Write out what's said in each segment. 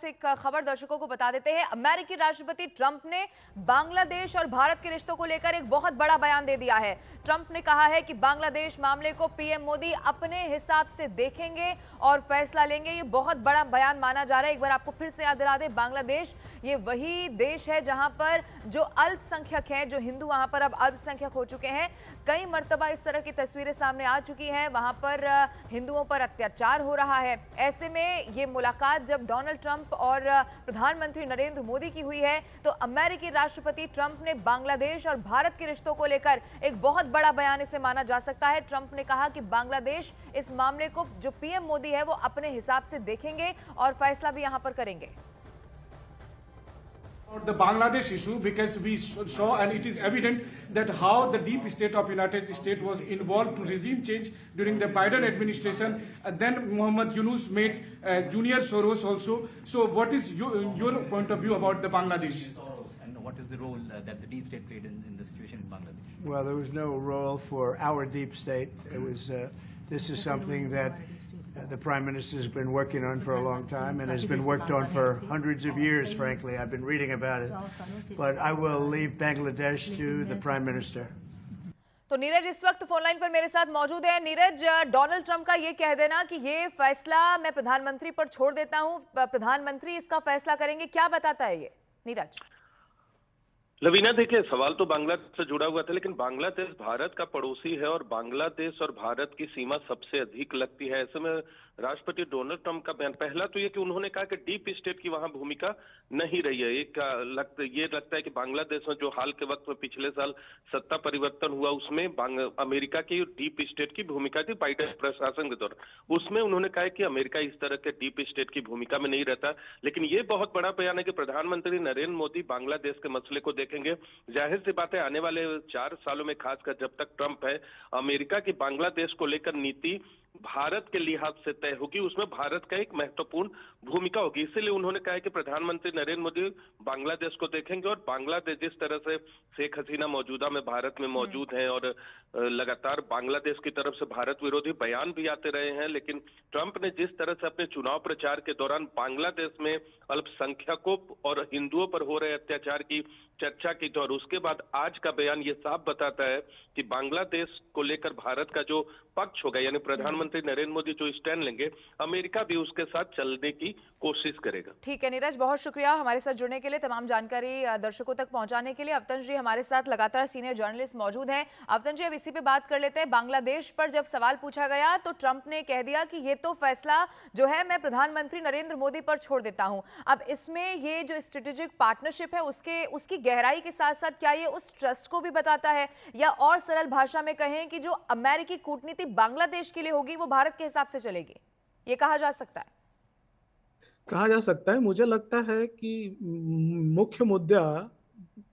से एक खबर दर्शकों को बता देते हैं। अमेरिकी राष्ट्रपति ट्रंप ने बांग्लादेश और भारत के रिश्तों को लेकर एक बहुत बड़ा बयान दे दिया है। ट्रंप ने कहा है कि बांग्लादेश मामले को पीएम मोदी अपने हिसाब से देखेंगे और फैसला लेंगे। ये बहुत बड़ा बयान माना जा रहा है। एक बार आपको फिर से याद दिला दें, बांग्लादेश ये वही देश है जहां पर जो अल्पसंख्यक हैं, जो हिंदू वहां पर अब अल्पसंख्यक हो चुके हैं। कई मर्तबा इस तरह की तस्वीरें सामने आ चुकी हैं, वहां पर हिंदुओं पर अत्याचार हो रहा है। ऐसे में ये मुलाकात जब डोनाल्ड ट्रंप और प्रधानमंत्री नरेंद्र मोदी की हुई है, तो अमेरिकी राष्ट्रपति ट्रंप ने बांग्लादेश और भारत के रिश्तों को लेकर एक बहुत बड़ा बयान इसे माना जा सकता है। ट्रंप ने कहा कि बांग्लादेश इस मामले को जो पीएम मोदी है वो अपने हिसाब से देखेंगे और फैसला भी यहां पर करेंगे। The Bangladesh issue, because we saw and it is evident that how the deep state of United States was involved to regime change during the Biden administration. Then Mohammed Yunus made Junior Soros also. So what is your point of view about the Bangladesh? And what is the role that the deep state played in the situation in Bangladesh? Well, there was no role for our deep state. It was. This is something that the Prime Minister has been working on for a long time and has been worked on for hundreds of years, frankly. I've been reading about it. But I will leave Bangladesh to the Prime Minister. तो नीरज इस वक्त phone line पर मेरे साथ मौजूद है। Neeraj, Donald Trump का ये कह देना कि ये फैसला मैं प्रधानमंत्री पर छोड़ देता हूं, प्रधानमंत्री इसका फैसला करेंगे, क्या बताता है ये? नीरज। लवीना, देखिए, सवाल तो बांग्लादेश से जुड़ा हुआ था, लेकिन बांग्लादेश भारत का पड़ोसी है और बांग्लादेश और भारत की सीमा सबसे अधिक लगती है। ऐसे में राष्ट्रपति डोनाल्ड ट्रंप का बयान, पहला तो ये कि उन्होंने कहा कि डीप स्टेट की वहां भूमिका नहीं रही है। ये लगता है कि बांग्लादेश में जो हाल के वक्त में पिछले साल सत्ता परिवर्तन हुआ, उसमें अमेरिका की डीप स्टेट की भूमिका थी बाइडेन प्रशासन के दौरान, उसमें उन्होंने कहा कि अमेरिका इस तरह के डीप स्टेट की भूमिका में नहीं रहता। लेकिन ये बहुत बड़ा बयान है कि प्रधानमंत्री नरेंद्र मोदी बांग्लादेश के मसले को देखेंगे। जाहिर सी बात है, आने वाले 4 सालों में, खासकर जब तक ट्रंप है, अमेरिका की बांग्लादेश को लेकर नीति भारत के लिहाज से तय होगी, उसमें भारत का एक महत्वपूर्ण भूमिका होगी। इसीलिए उन्होंने कहा है कि प्रधानमंत्री नरेंद्र मोदी बांग्लादेश को देखेंगे और बांग्लादेश जिस तरह से शेख हसीना मौजूदा में भारत में मौजूद हैं और लगातार बांग्लादेश की तरफ से भारत विरोधी बयान भी आते रहे हैं, लेकिन ट्रंप ने जिस तरह से अपने चुनाव प्रचार के दौरान बांग्लादेश में अल्पसंख्यकों और हिंदुओं पर हो रहे अत्याचार की चर्चा की, तो और उसके बाद आज का बयान ये साफ बताता है कि बांग्लादेश को लेकर भारत का जो पक्ष होगा, यानी प्रधानमंत्री नरेंद्र मोदी जो स्टैंड लेंगे, अमेरिका भी उसके साथ चलने की कोशिश करेगा। ठीक है नीरज, बहुत शुक्रिया हमारे साथ जुड़ने के लिए, तमाम जानकारी दर्शकों तक पहुंचाने के लिए। अवतंश जी हमारे साथ लगातार सीनियर जर्नलिस्ट मौजूद हैं। अवतंश जी, अब इसी पे बात कर लेते हैं। बांग्लादेश पर जब सवाल पूछा गया तो ट्रंप ने कह दिया कि ये तो फैसला जो है मैं प्रधानमंत्री नरेंद्र मोदी पर छोड़ देता हूं। अब इसमें ये जो स्ट्रेटेजिक पार्टनरशिप है उसकी गहराई के साथ साथ क्या ये उस ट्रस्ट को भी बताता है, या और सरल भाषा में कहें कि जो अमेरिकी कूटनीति बांग्लादेश के लिए होगी वो भारत के हिसाब से चलेगी, ये कहा जा सकता है? कहा जा सकता है। मुझे लगता है कि मुख्य मुद्दा,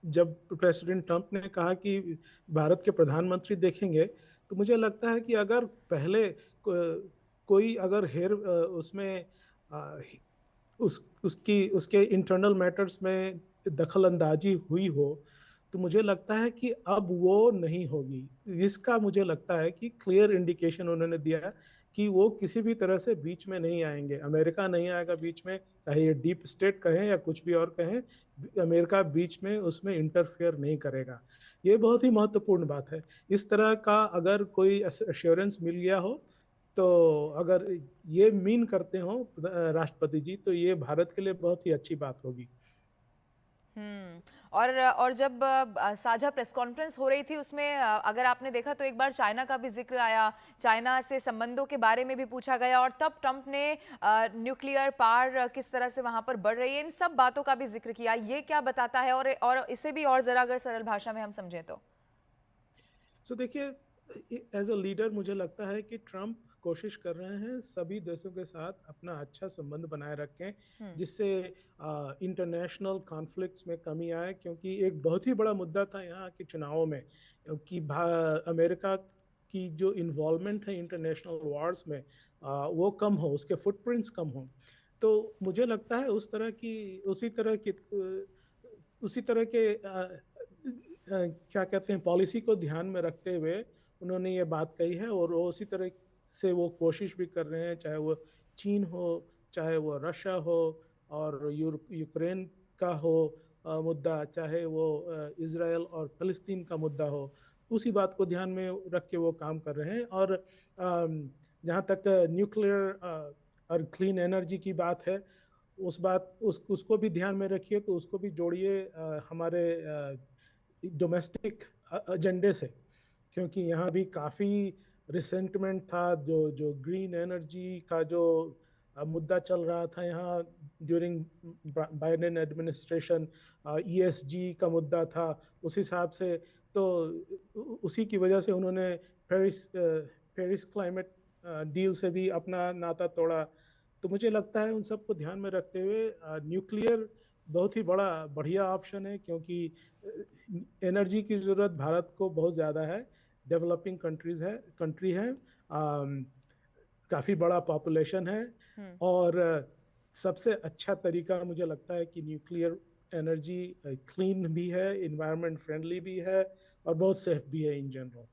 जब प्रेसिडेंट ट्रंप ने कहा कि भारत के प्रधानमंत्री देखेंगे, तो मुझे लगता है कि अगर पहले कोई अगर उसमें उसके इंटरनल मैटर्स में दखल अंदाजी हुई हो, तो मुझे लगता है कि अब वो नहीं होगी। इसका मुझे लगता है कि क्लियर इंडिकेशन उन्होंने दिया कि वो किसी भी तरह से बीच में नहीं आएंगे, अमेरिका नहीं आएगा बीच में, चाहे ये डीप स्टेट कहें या कुछ भी और कहें, अमेरिका बीच में उसमें इंटरफेयर नहीं करेगा। ये बहुत ही महत्वपूर्ण बात है। इस तरह का अगर कोई एश्योरेंस मिल गया हो, तो अगर ये मीन करते हो राष्ट्रपति जी, तो ये भारत के लिए बहुत ही अच्छी बात होगी। और जब साझा प्रेस कॉन्फ्रेंस हो रही थी उसमें अगर आपने देखा तो एक बार चाइना का भी जिक्र आया, चाइना से संबंधों के बारे में भी पूछा गया, और तब ट्रंप ने न्यूक्लियर पावर किस तरह से वहां पर बढ़ रही है, इन सब बातों का भी जिक्र किया। ये क्या बताता है, और इसे भी और जरा अगर सरल भाषा में हम समझें तो? देखिए, एज अ लीडर मुझे लगता है कि ट्रंप कोशिश कर रहे हैं सभी देशों के साथ अपना अच्छा संबंध बनाए रखें, जिससे इंटरनेशनल कॉन्फ्लिक्ट्स में कमी आए। क्योंकि एक बहुत ही बड़ा मुद्दा था यहाँ के चुनावों में कि अमेरिका की जो इन्वॉल्वमेंट है इंटरनेशनल वॉर्स में, वो कम हो, उसके फुटप्रिंट्स कम हो। तो मुझे लगता है उसी तरह के क्या कहते हैं, पॉलिसी को ध्यान में रखते हुए उन्होंने ये बात कही है, और वो उसी तरह से वो कोशिश भी कर रहे हैं, चाहे वो चीन हो, चाहे वो रशिया हो, और यूक्रेन का हो मुद्दा, चाहे वो इज़राइल और फ़लस्तीन का मुद्दा हो, उसी बात को ध्यान में रख के वो काम कर रहे हैं। और जहाँ तक न्यूक्लियर और क्लीन एनर्जी की बात है, उसको भी ध्यान में रखिए, तो उसको भी जोड़िए हमारे डोमेस्टिक एजेंडे से, क्योंकि यहाँ भी काफ़ी रिसेंटमेंट था। जो ग्रीन एनर्जी का जो मुद्दा चल रहा था यहाँ ड्यूरिंग बाइडेन एडमिनिस्ट्रेशन, ईएसजी का मुद्दा था, उस हिसाब से तो उसी की वजह से उन्होंने पेरिस क्लाइमेट डील से भी अपना नाता तोड़ा। तो मुझे लगता है उन सबको ध्यान में रखते हुए न्यूक्लियर बहुत ही बढ़िया ऑप्शन है, क्योंकि एनर्जी की ज़रूरत भारत को बहुत ज़्यादा है, डेवलपिंग कंट्री है, काफ़ी बड़ा पॉपुलेशन है, और सबसे अच्छा तरीका मुझे लगता है कि न्यूक्लियर एनर्जी क्लीन भी है, इन्वायरमेंट फ्रेंडली भी है, और बहुत सेफ भी है इन जनरल।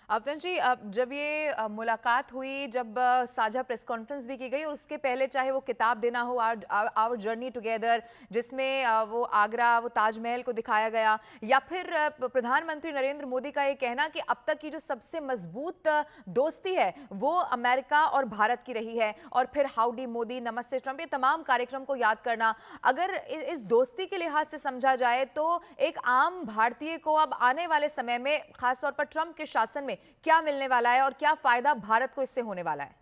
अफजल जी, अब जब ये मुलाकात हुई, जब साझा प्रेस कॉन्फ्रेंस भी की गई, और उसके पहले चाहे वो किताब देना हो आवर जर्नी टुगेदर, जिसमें वो आगरा, वो ताजमहल को दिखाया गया, या फिर प्रधानमंत्री नरेंद्र मोदी का ये कहना कि अब तक की जो सबसे मजबूत दोस्ती है वो अमेरिका और भारत की रही है, और फिर हाउडी मोदी, नमस्ते ट्रंप, ये तमाम कार्यक्रम को याद करना, अगर इस दोस्ती के लिहाज से समझा जाए तो एक आम भारतीय को अब आने वाले समय में, खासतौर पर ट्रंप के शासन में, क्या मिलने वाला है और क्या फायदा भारत को इससे होने वाला है?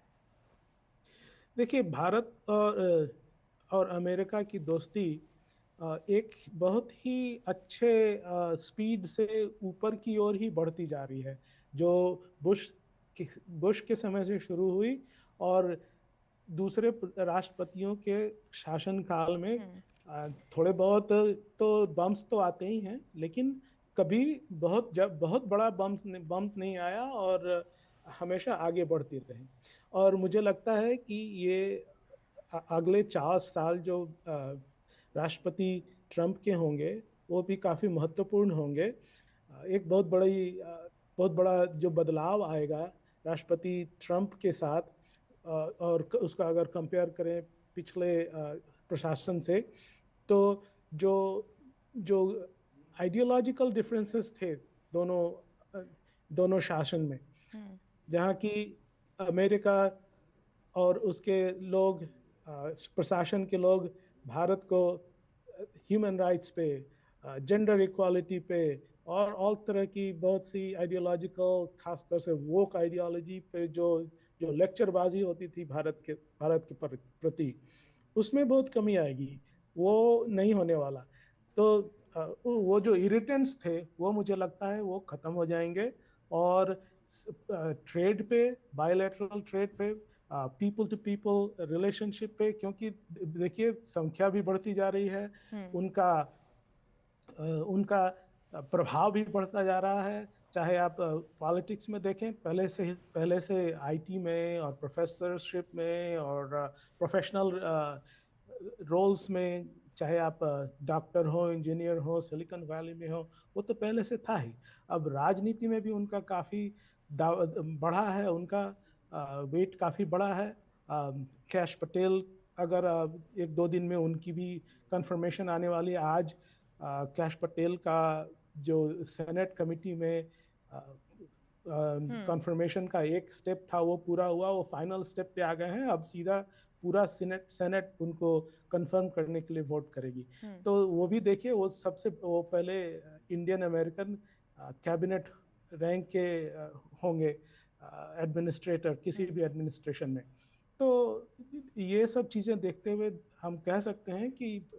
देखिए, भारत और अमेरिका की दोस्ती एक बहुत ही अच्छे स्पीड से ऊपर की ओर ही बढ़ती जा रही है, जो बुश के समय से शुरू हुई, और दूसरे राष्ट्रपतियों के शासनकाल में थोड़े बहुत तो बम्स तो आते ही हैं, लेकिन कभी बहुत बड़ा बम्प नहीं आया, और हमेशा आगे बढ़ती रही। और मुझे लगता है कि ये अगले 4 साल जो राष्ट्रपति ट्रंप के होंगे, वो भी काफ़ी महत्वपूर्ण होंगे। एक बहुत बड़ा जो बदलाव आएगा राष्ट्रपति ट्रंप के साथ, और उसका अगर कंपेयर करें पिछले प्रशासन से, तो जो आइडियोलॉजिकल डिफरेंसेस थे दोनों शासन में, जहाँ की अमेरिका और उसके लोग, प्रशासन के लोग, भारत को ह्यूमन राइट्स पे, जेंडर इक्वालिटी पे, और ऑल तरह की बहुत सी आइडियोलॉजिकल, खासतौर से वोक आइडियोलॉजी पे जो लेक्चरबाजी होती थी भारत के प्रति, उसमें बहुत कमी आएगी, वो नहीं होने वाला। तो वो जो इरिटेंट्स थे, वो मुझे लगता है वो ख़त्म हो जाएंगे, और ट्रेड पे, बायलैटरल ट्रेड पे, पीपल टू पीपल रिलेशनशिप पे, क्योंकि देखिए संख्या भी बढ़ती जा रही है, उनका प्रभाव भी बढ़ता जा रहा है। चाहे आप पॉलिटिक्स में देखें, पहले से आईटी में और प्रोफेसरशिप में और प्रोफेशनल रोल्स में, चाहे आप डॉक्टर हो, इंजीनियर हो, सिलिकॉन वैली में हो, वो तो पहले से था ही। अब राजनीति में भी उनका काफ़ी बढ़ा है, उनका वेट काफ़ी बड़ा है। कैश पटेल, अगर 1-2 दिन में उनकी भी कंफर्मेशन आने वाली है। आज कैश पटेल का जो सेनेट कमिटी में कंफर्मेशन का एक स्टेप था, वो पूरा हुआ, वो फाइनल स्टेप पे आ गए हैं। अब सीधा पूरा सेनेट उनको कंफर्म करने के लिए वोट करेगी। तो वो भी देखिए, वो पहले इंडियन अमेरिकन कैबिनेट रैंक के होंगे एडमिनिस्ट्रेटर किसी भी एडमिनिस्ट्रेशन में। तो ये सब चीज़ें देखते हुए हम कह सकते हैं कि